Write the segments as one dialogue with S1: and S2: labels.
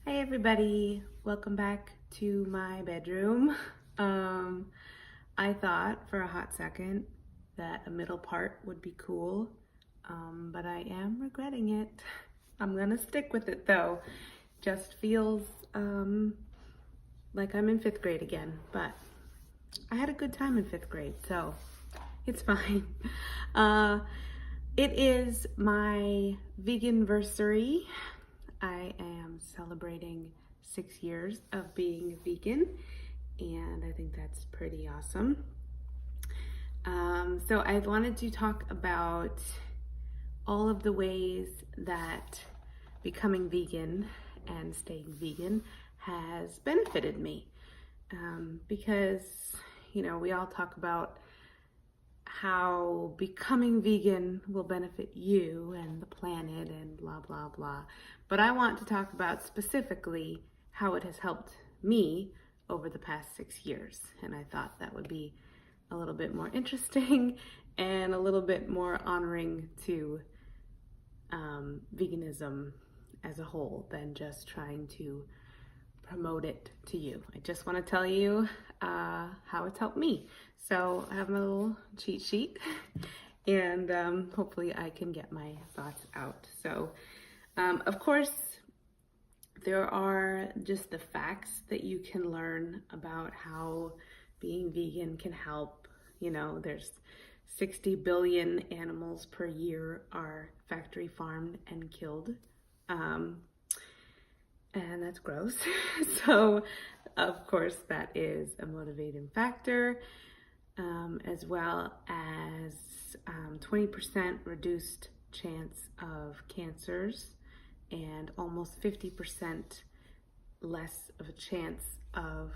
S1: Hey everybody, welcome back to my bedroom. I thought for a hot second that a middle part would be cool, but I am regretting it. I'm gonna stick with it though. Just feels like I'm in fifth grade again, but I had a good time in fifth grade, so it's fine. Uh, it is my veganversary. I am celebrating 6 years of being vegan, and I think that's pretty awesome. So I wanted to talk about all of the ways that becoming vegan and staying vegan has benefited me. Because, we all talk about how becoming vegan will benefit you and the planet and blah, blah, blah. But I want to talk about specifically how it has helped me over the past 6 years. And I thought that would be a little bit more interesting and a little bit more honoring to veganism as a whole than just trying to promote it to you. I just want to tell you how it's helped me. So I have my little cheat sheet and hopefully I can get my thoughts out. So of course, there are just the facts that you can learn about how being vegan can help. There's 60 billion animals per year are factory farmed and killed. And that's gross. So, of course, that is a motivating factor, as well as 20% reduced chance of cancers and almost 50% less of a chance of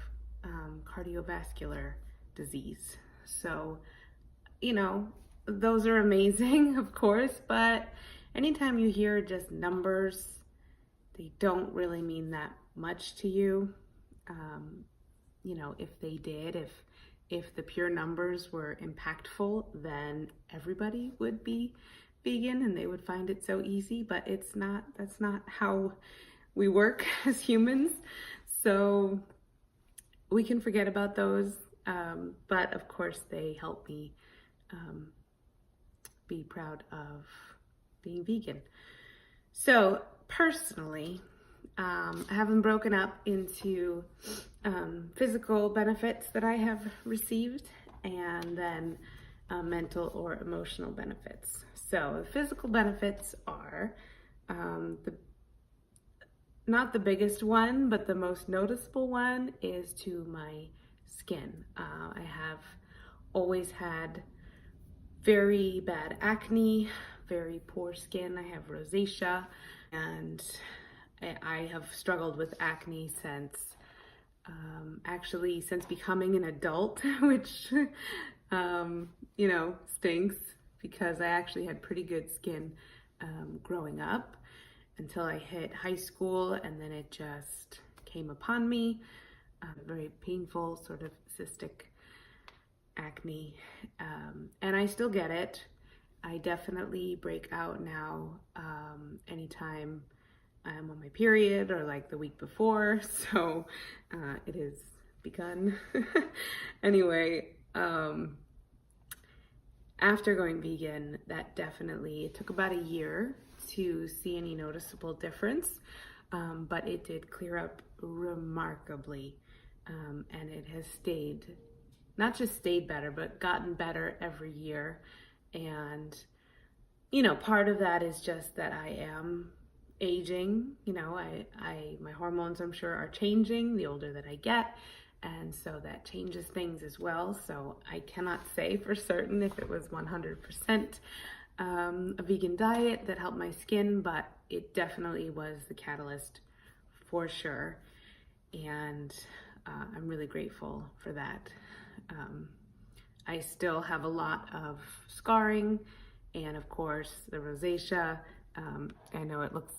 S1: cardiovascular disease. So, those are amazing, of course, but anytime you hear just numbers, they don't really mean that much to you. If they did, if the pure numbers were impactful, then everybody would be vegan and they would find it so easy, but that's not how we work as humans. So we can forget about those, but of course they help me be proud of being vegan. So personally, I have them broken up into physical benefits that I have received and then mental or emotional benefits. So the physical benefits are not the biggest one, but the most noticeable one is to my skin. I have always had very bad acne, very poor skin. I have rosacea, and I have struggled with acne since becoming an adult, which stinks because I actually had pretty good skin growing up until I hit high school, and then it just came upon me. Very painful, sort of cystic acne, and I still get it. I definitely break out now anytime I'm on my period or like the week before, so it has begun. Anyway, after going vegan, it took about a year to see any noticeable difference, but it did clear up remarkably, and it has not just stayed better, but gotten better every year. And, part of that is just that I am aging. My hormones, I'm sure, are changing the older that I get. And so that changes things as well. So I cannot say for certain if it was 100% a vegan diet that helped my skin, but it definitely was the catalyst for sure. And I'm really grateful for that. I still have a lot of scarring and of course the rosacea. I know it looks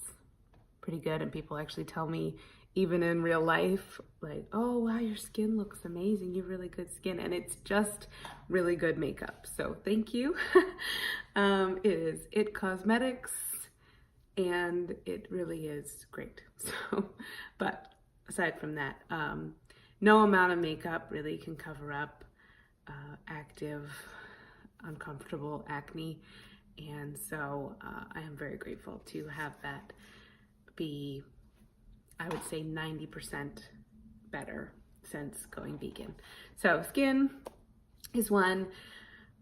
S1: pretty good and people actually tell me even in real life, like, oh wow, your skin looks amazing, you have really good skin, and it's just really good makeup. So thank you. It is It Cosmetics and it really is great. So, but aside from that, no amount of makeup really can cover up active, uncomfortable acne. And so I am very grateful to have that be, I would say, 90% better since going vegan. So skin is one.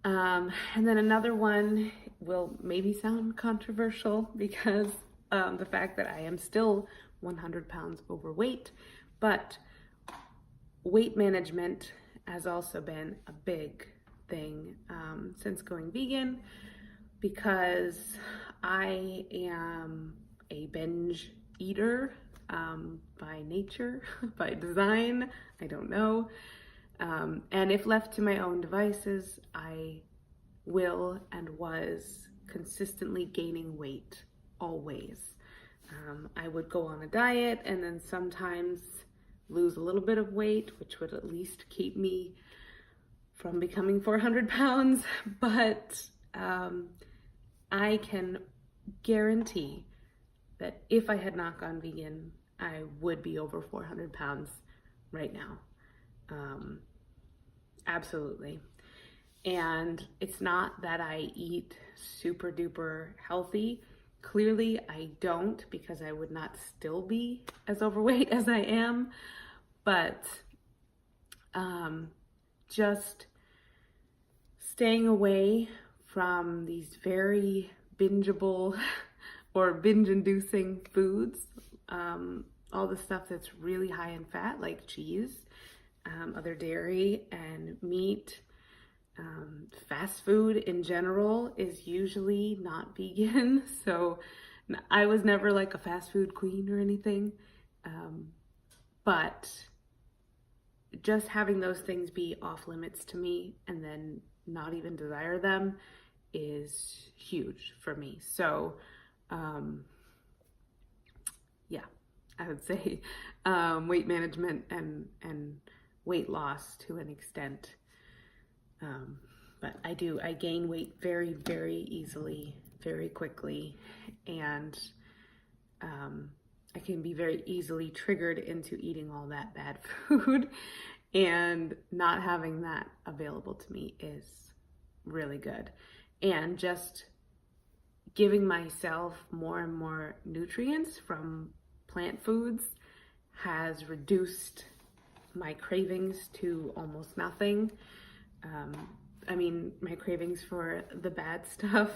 S1: And then another one will maybe sound controversial because the fact that I am still 100 pounds overweight, but weight management has also been a big thing since going vegan, because I am a binge eater by nature, by design, I don't know. And if left to my own devices, I will and was consistently gaining weight, always. I would go on a diet and then sometimes lose a little bit of weight, which would at least keep me from becoming 400 pounds. But I can guarantee that if I had not gone vegan, I would be over 400 pounds right now. Absolutely. And it's not that I eat super duper healthy. Clearly I don't, because I would not still be as overweight as I am. But just staying away from these very bingeable or binge-inducing foods, all the stuff that's really high in fat, like cheese, other dairy and meat. Fast food in general is usually not vegan, so I was never like a fast food queen or anything, but just having those things be off limits to me and then not even desire them is huge for me. So yeah, I would say weight management and weight loss to an extent. But I gain weight very, very easily, very quickly, and I can be very easily triggered into eating all that bad food, and not having that available to me is really good. And just giving myself more and more nutrients from plant foods has reduced my cravings to almost nothing. I mean, my cravings for the bad stuff,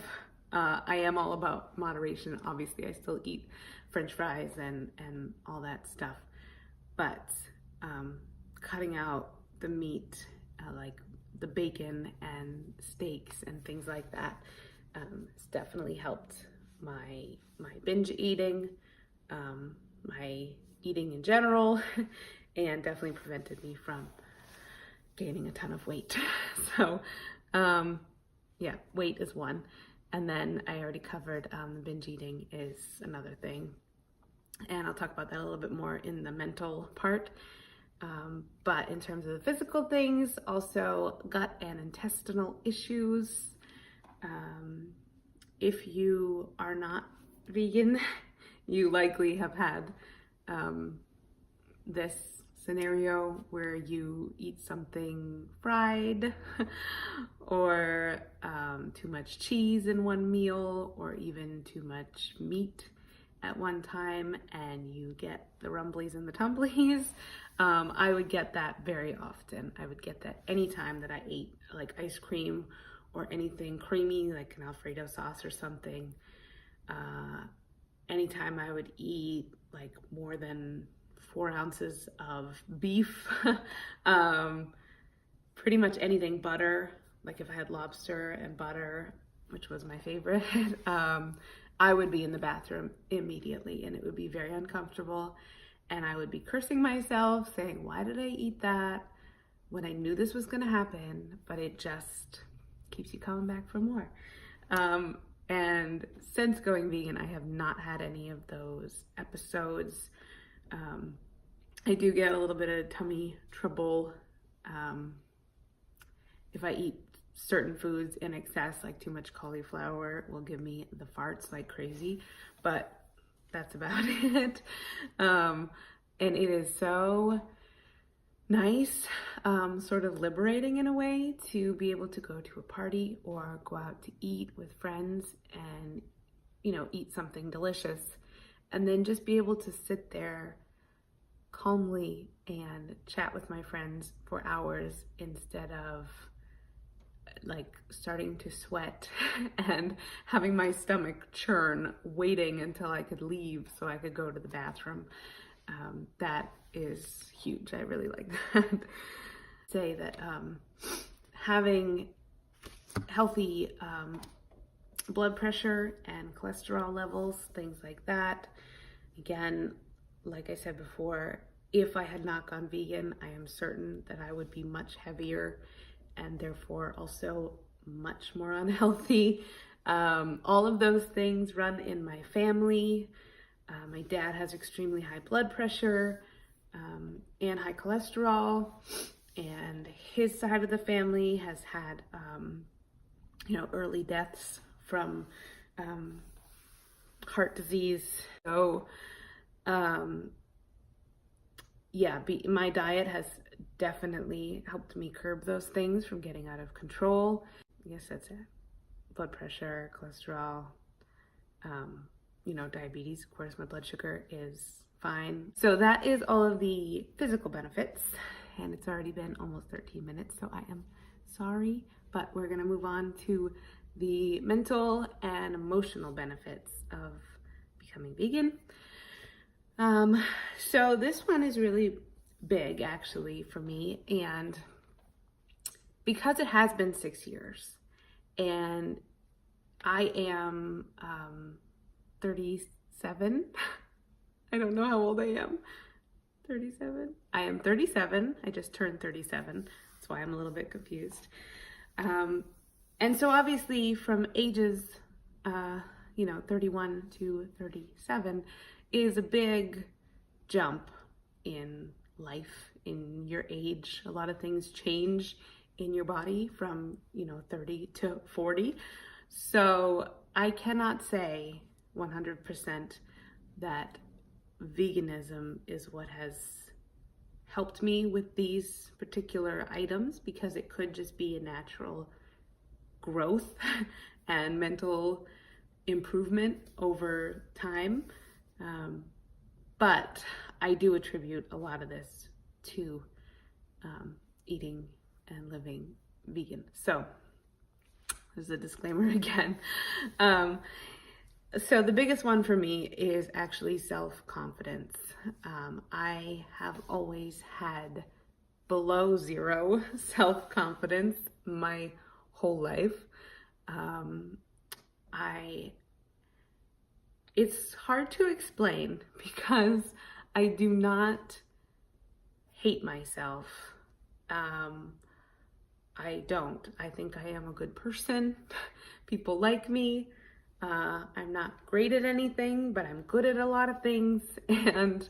S1: I am all about moderation. Obviously, I still eat French fries and all that stuff, but cutting out the meat, like the bacon and steaks and things like that, has definitely helped my binge eating, my eating in general, and definitely prevented me from gaining a ton of weight. So yeah, weight is one. And then I already covered the binge eating is another thing. And I'll talk about that a little bit more in the mental part. But in terms of the physical things, also gut and intestinal issues. If you are not vegan, you likely have had this scenario where you eat something fried or too much cheese in one meal, or even too much meat at one time, and you get the rumblies and the tumblies. I would get that very often. I would get that anytime that I ate like ice cream or anything creamy like an Alfredo sauce or something. Anytime I would eat like more than 4 ounces of beef, pretty much anything butter, like if I had lobster and butter, which was my favorite, I would be in the bathroom immediately, and it would be very uncomfortable, and I would be cursing myself, saying, why did I eat that when I knew this was gonna happen? But it just keeps you coming back for more. And since going vegan, I have not had any of those episodes. I do get a little bit of tummy trouble if I eat certain foods in excess, like too much cauliflower will give me the farts like crazy. but that's about it. And it is so nice, sort of liberating in a way to be able to go to a party or go out to eat with friends and, eat something delicious, and then just be able to sit there calmly and chat with my friends for hours instead of like starting to sweat and having my stomach churn, waiting until I could leave so I could go to the bathroom. That is huge. I really like that. Say that having healthy blood pressure and cholesterol levels, things like that. Again, like I said before, if I had not gone vegan, I am certain that I would be much heavier and therefore also much more unhealthy. All of those things run in my family. My dad has extremely high blood pressure and high cholesterol, and his side of the family has had, early deaths from heart disease. So, my diet has definitely helped me curb those things from getting out of control. I guess that's it. Blood pressure, cholesterol, diabetes. Of course, my blood sugar is fine. So that is all of the physical benefits, and it's already been almost 13 minutes, so I am sorry, but we're gonna move on to the mental and emotional benefits of becoming vegan. So this one is really big actually for me, and because it has been 6 years and I am 37. I don't know how old I am. 37? I am 37. I just turned 37. That's why I'm a little bit confused. And so obviously from ages, 31 to 37 is a big jump in life, in your age. A lot of things change in your body from, 30 to 40. So I cannot say 100% that veganism is what has helped me with these particular items, because it could just be a natural growth and mental improvement over time. But I do attribute a lot of this to eating and living vegan. So there's a disclaimer again. So the biggest one for me is actually self-confidence. I have always had below zero self-confidence my whole life. It's hard to explain because I do not hate myself. I don't. I think I am a good person. People like me. I'm not great at anything, but I'm good at a lot of things, and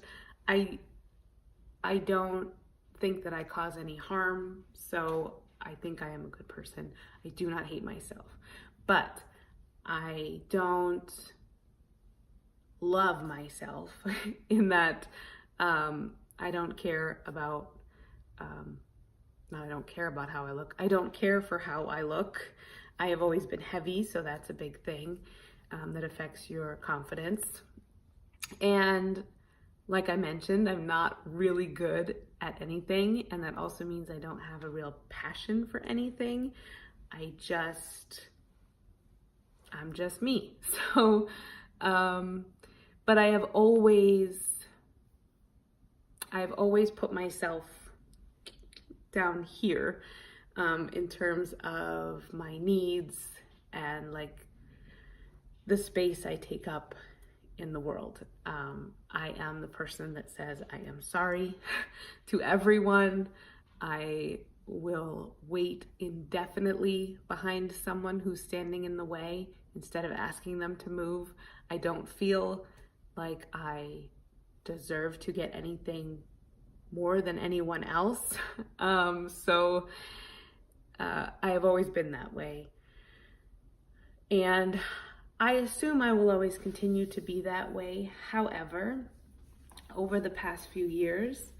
S1: I don't think that I cause any harm, so I think I am a good person. I do not hate myself, but I don't love myself in that I don't care about I don't care about how I look. I don't care for how I look. I have always been heavy, so that's a big thing that affects your confidence. And like I mentioned, I'm not really good at anything, and that also means I don't have a real passion for anything. I'm just me. So, but I've always put myself down here in terms of my needs and like the space I take up in the world. I am the person that says I am sorry to everyone. I will wait indefinitely behind someone who's standing in the way instead of asking them to move. I don't feel like I deserve to get anything more than anyone else. So I have always been that way. And I assume I will always continue to be that way. However, over the past few years,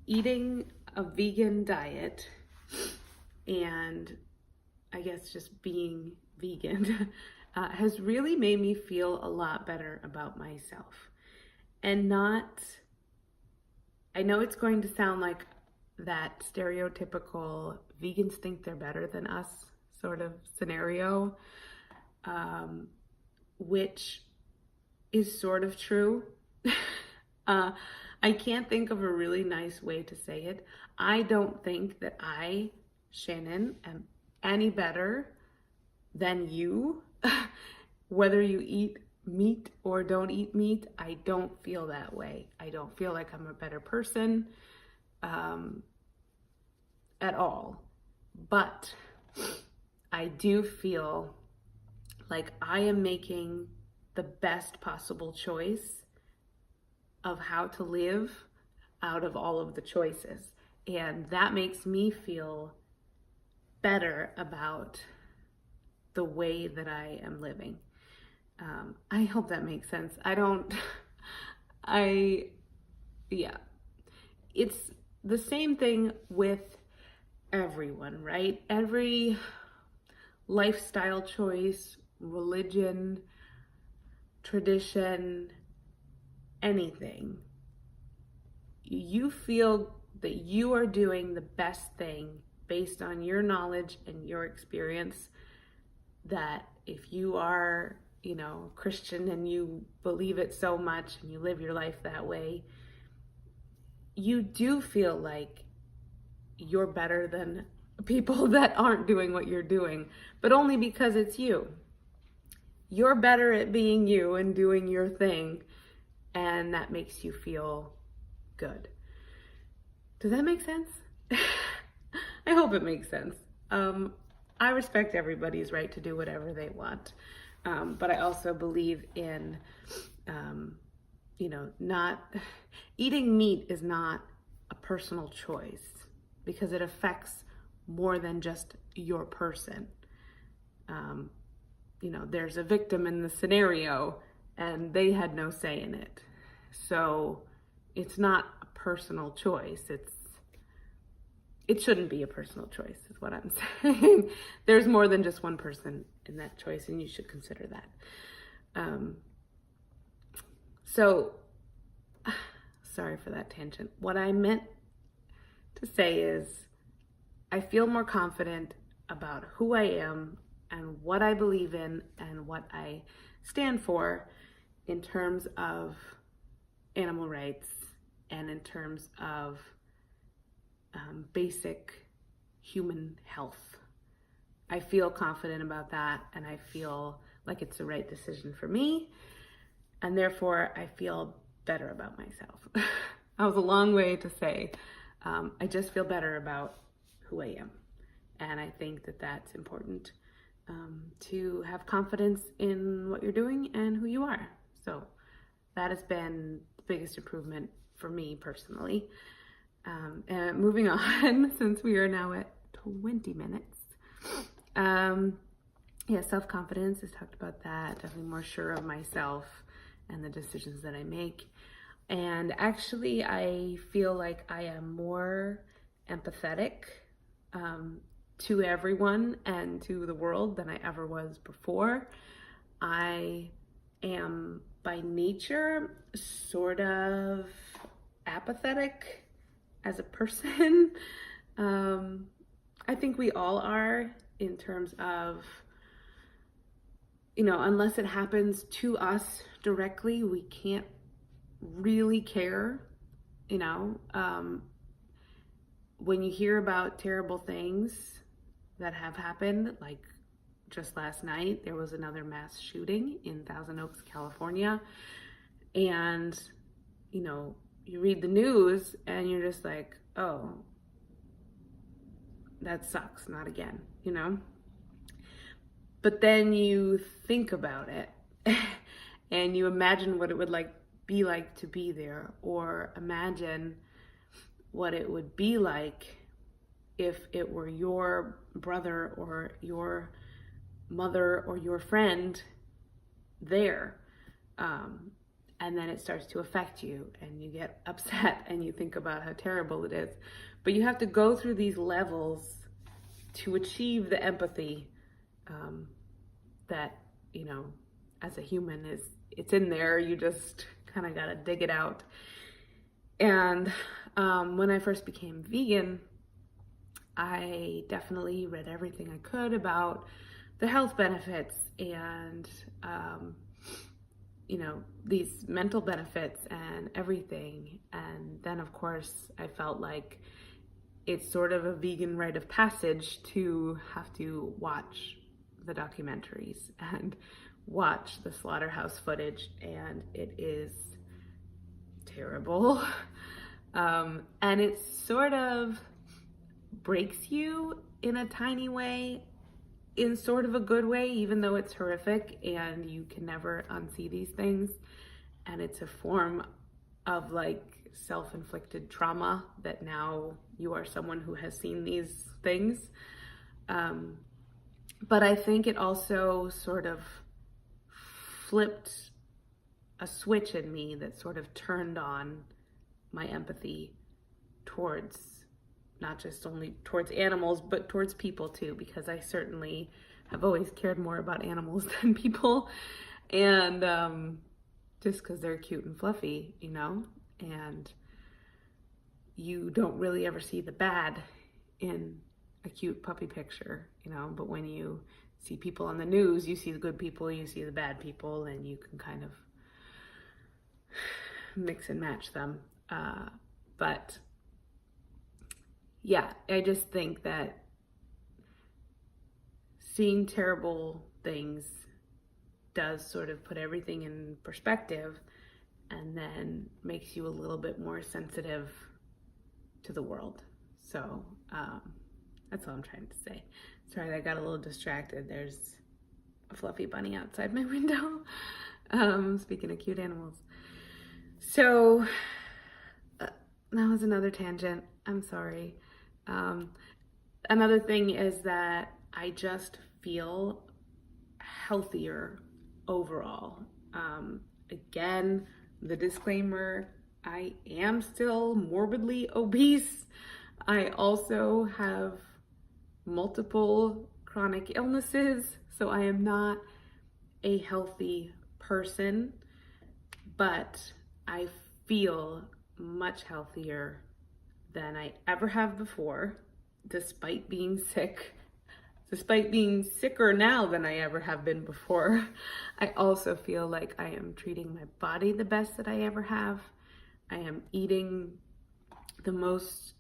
S1: eating a vegan diet and I guess just being vegan has really made me feel a lot better about myself. And not, I know it's going to sound like that stereotypical vegans think they're better than us sort of scenario, which is sort of true. I can't think of a really nice way to say it. I don't think that I, Shannon, am any better than you. Whether you eat meat or don't eat meat, I don't feel that way. I don't feel like I'm a better person at all. But I do feel like I am making the best possible choice of how to live out of all of the choices. And that makes me feel better about the way that I am living. I hope that makes sense. It's the same thing with everyone, right? Every lifestyle choice, religion, tradition, anything, you feel that you are doing the best thing based on your knowledge and your experience, that if you are, Christian and you believe it so much and you live your life that way, you do feel like you're better than people that aren't doing what you're doing, but only because it's you. You're better at being you and doing your thing, and that makes you feel good. Does that make sense? I hope it makes sense. I respect everybody's right to do whatever they want. But I also believe in, not eating meat is not a personal choice because it affects more than just your person. There's a victim in the scenario and they had no say in it. So it's not a personal choice. It shouldn't be a personal choice, is what I'm saying. There's more than just one person in that choice, and you should consider that. Sorry for that tangent. What I meant to say is, I feel more confident about who I am and what I believe in and what I stand for in terms of animal rights and in terms of basic human health. I feel confident about that, and I feel like it's the right decision for me, and therefore I feel better about myself. That was a long way to say I just feel better about who I am, and I think that that's important, to have confidence in what you're doing and who you are. So that has been the biggest improvement for me personally. And moving on, since we are now at 20 minutes. Self-confidence, I talked about that. Definitely more sure of myself and the decisions that I make. And actually, I feel like I am more empathetic to everyone and to the world than I ever was before. I am by nature sort of apathetic as a person. I think we all are, in terms of, unless it happens to us directly, we can't really care. When you hear about terrible things that have happened, like just last night, there was another mass shooting in Thousand Oaks, California. And, you read the news and you're just like, oh, that sucks, not again, But then you think about it and you imagine what it would be like to be there, or imagine what it would be like if it were your brother or your mother or your friend there. And then it starts to affect you and you get upset and you think about how terrible it is. But you have to go through these levels to achieve the empathy that, as a human it's in there. You just kind of got to dig it out. And when I first became vegan, I definitely read everything I could about the health benefits and, these mental benefits and everything. And then, of course, I felt like it's sort of a vegan rite of passage to have to watch the documentaries and watch the slaughterhouse footage, and it is terrible. And it sort of breaks you in a tiny way, in sort of a good way, even though it's horrific and you can never unsee these things. And it's a form of like self-inflicted trauma that now you are someone who has seen these things. But I think it also sort of flipped a switch in me that sort of turned on my empathy towards not just only towards animals, but towards people too, because I certainly have always cared more about animals than people. And just because they're cute and fluffy, and you don't really ever see the bad in a cute puppy picture, but when you see people on the news, you see the good people, you see the bad people, and you can kind of mix and match them. But yeah, I just think that seeing terrible things does sort of put everything in perspective and then makes you a little bit more sensitive to the world. So that's all I'm trying to say. Sorry, I got a little distracted. There's a fluffy bunny outside my window. Speaking of cute animals. So that was another tangent. I'm sorry. Another thing is that I just feel healthier overall. Again, the disclaimer, I am still morbidly obese. I also have multiple chronic illnesses, so I am not a healthy person, but I feel much healthier than I ever have before, despite being sicker now than I ever have been before. I also feel like I am treating my body the best that I ever have. I am eating the most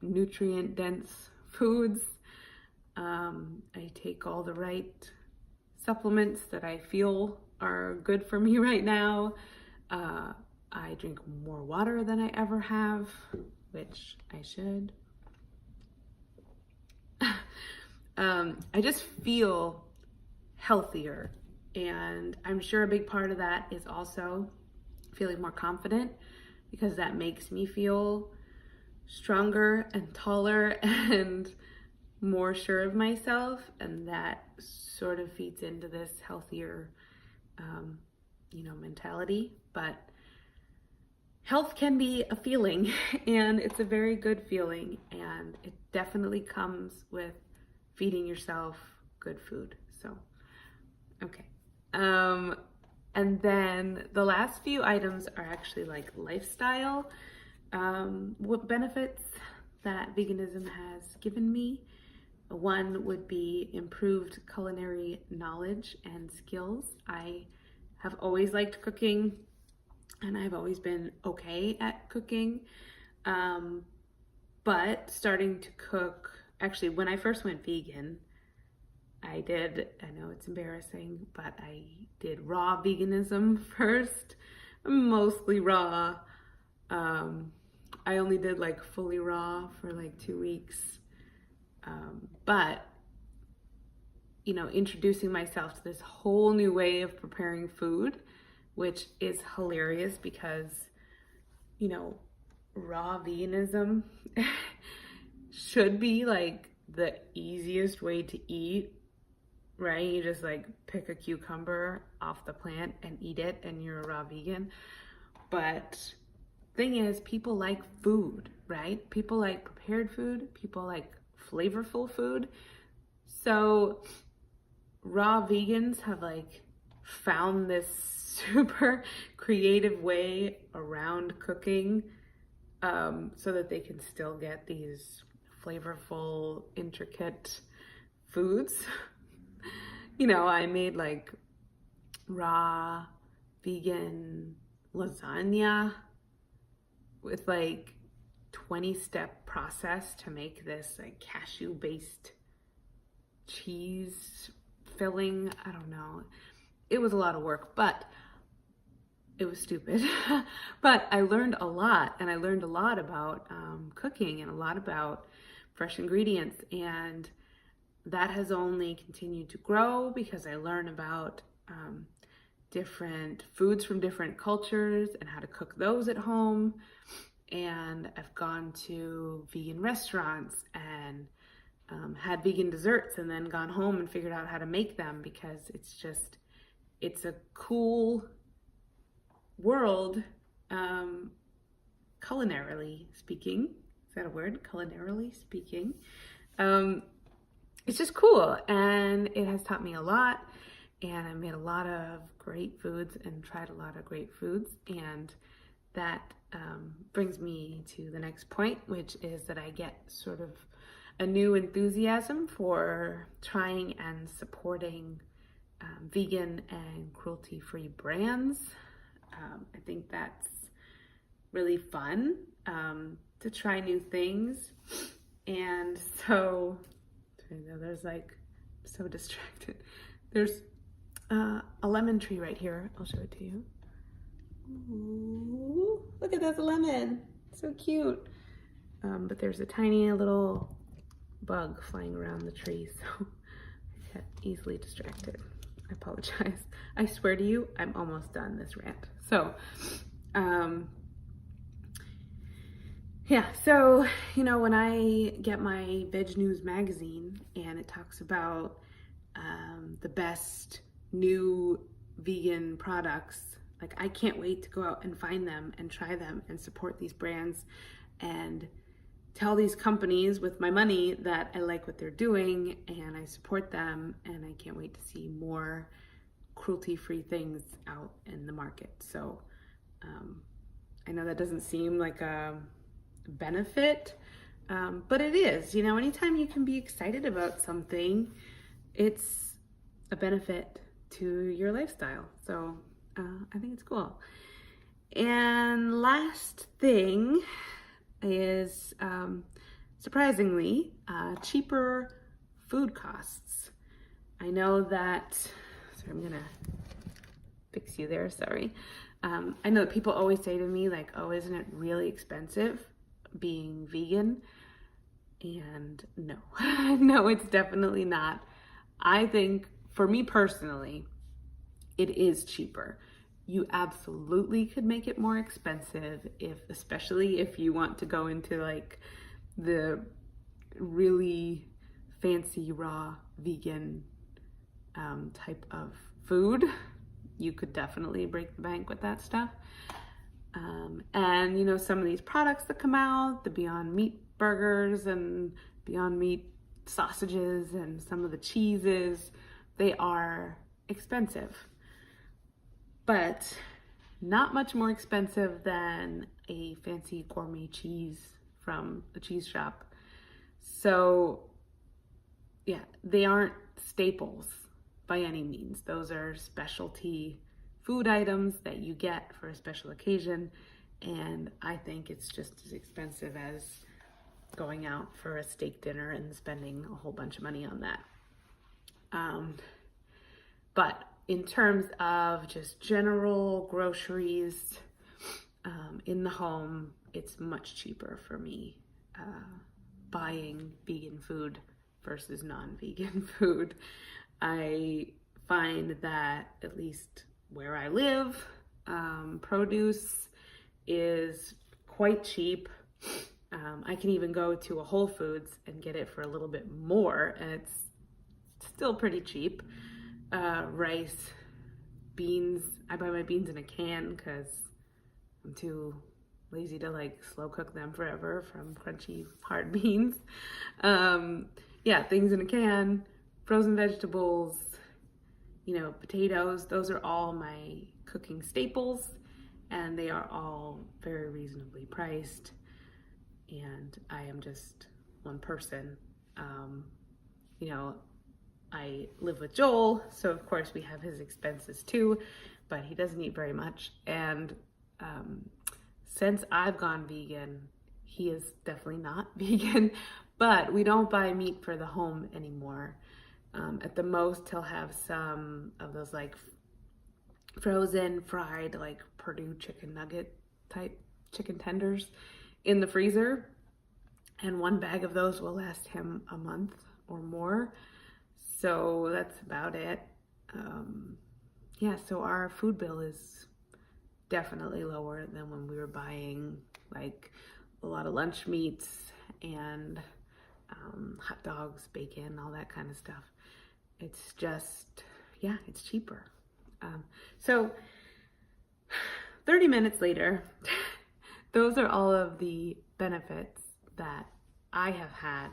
S1: nutrient-dense foods. I take all the right supplements that I feel are good for me right now. I drink more water than I ever have, which I should. I just feel healthier, and I'm sure a big part of that is also feeling more confident, because that makes me feel stronger and taller and more sure of myself, and that sort of feeds into this healthier mentality. But health can be a feeling, and it's a very good feeling, and it definitely comes with feeding yourself good food. So, okay. And then the last few items are actually like lifestyle what benefits that veganism has given me. One would be improved culinary knowledge and skills. I have always liked cooking, and I've always been okay at cooking. But starting to cook, actually, when I first went vegan, I know it's embarrassing, but I did raw veganism first, mostly raw. I only did like fully raw for like 2 weeks. But, introducing myself to this whole new way of preparing food, which is hilarious because, raw veganism should be like the easiest way to eat right? You just like pick a cucumber off the plant and eat it and you're a raw vegan. But thing is, people like food, right? People like prepared food, people like flavorful food. So raw vegans have like found this super creative way around cooking, so that they can still get these flavorful, intricate foods. You know, I made like raw vegan lasagna with like 20-step process to make this like cashew based cheese filling. I don't know. It was a lot of work, but it was stupid. But I learned a lot, and I learned a lot about cooking and a lot about fresh ingredients, and that has only continued to grow because I learn about different foods from different cultures and how to cook those at home. And I've gone to vegan restaurants and had vegan desserts, and then gone home and figured out how to make them, because it's a cool world, culinarily speaking. Is that a word? Culinarily speaking. It's just cool, and it has taught me a lot, and I made a lot of great foods and tried a lot of great foods, and that brings me to the next point, which is that I get sort of a new enthusiasm for trying and supporting vegan and cruelty-free brands. I think that's really fun, to try new things. And so, there's like, I'm so distracted. There's a lemon tree right here. I'll show it to you. Ooh, look at that lemon. So cute. But there's a tiny little bug flying around the tree, so I get easily distracted. I apologize. I swear to you, I'm almost done this rant. So, yeah, so, you know, when I get my Veg News magazine and it talks about the best new vegan products, like, I can't wait to go out and find them and try them and support these brands and tell these companies with my money that I like what they're doing and I support them, and I can't wait to see more cruelty-free things out in the market. So I know that doesn't seem like a benefit, but it is. You know, anytime you can be excited about something, it's a benefit to your lifestyle. So I think it's cool. And last thing is, surprisingly, cheaper food costs. I know that, sorry, I'm gonna fix you there, sorry. I know that people always say to me, like, oh, isn't it really expensive being vegan? And no, no, it's definitely not. I think, for me personally, it is cheaper. You absolutely could make it more expensive, especially if you want to go into like the really fancy raw vegan type of food. You could definitely break the bank with that stuff. And you know, some of these products that come out, the Beyond Meat burgers and Beyond Meat sausages and some of the cheeses, they are expensive, but not much more expensive than a fancy gourmet cheese from a cheese shop. So yeah, they aren't staples by any means. Those are specialty food items that you get for a special occasion, and I think it's just as expensive as going out for a steak dinner and spending a whole bunch of money on that. But in terms of just general groceries in the home, it's much cheaper for me buying vegan food versus non-vegan food. I find that, at least where I live, produce is quite cheap. I can even go to a Whole Foods and get it for a little bit more, and it's still pretty cheap. Rice, beans. I buy my beans in a can because I'm too lazy to like slow cook them forever from crunchy hard beans. Yeah, things in a can, frozen vegetables, potatoes. Those are all my cooking staples, and they are all very reasonably priced. And I am just one person. I live with Joel, so of course we have his expenses too, but he doesn't eat very much. And since I've gone vegan, he is definitely not vegan, but we don't buy meat for the home anymore. At the most, he'll have some of those like frozen, fried, like Purdue chicken nugget type chicken tenders in the freezer. And one bag of those will last him a month or more. So that's about it. So our food bill is definitely lower than when we were buying like a lot of lunch meats and hot dogs, bacon, all that kind of stuff. It's just, it's cheaper. So 30 minutes later, those are all of the benefits that I have had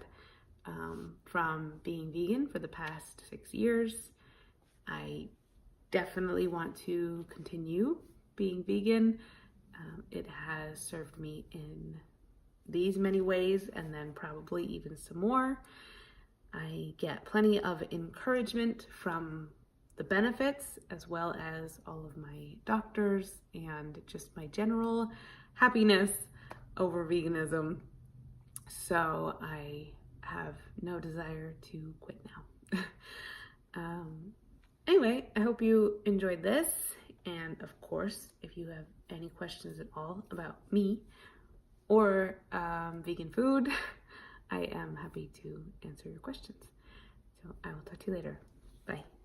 S1: from being vegan for the past 6 years. I definitely want to continue being vegan. It has served me in these many ways, and then probably even some more. I get plenty of encouragement from the benefits, as well as all of my doctors and just my general happiness over veganism. So I have no desire to quit now. Anyway, I hope you enjoyed this. And of course, if you have any questions at all about me or vegan food, I am happy to answer your questions. So I will talk to you later. Bye.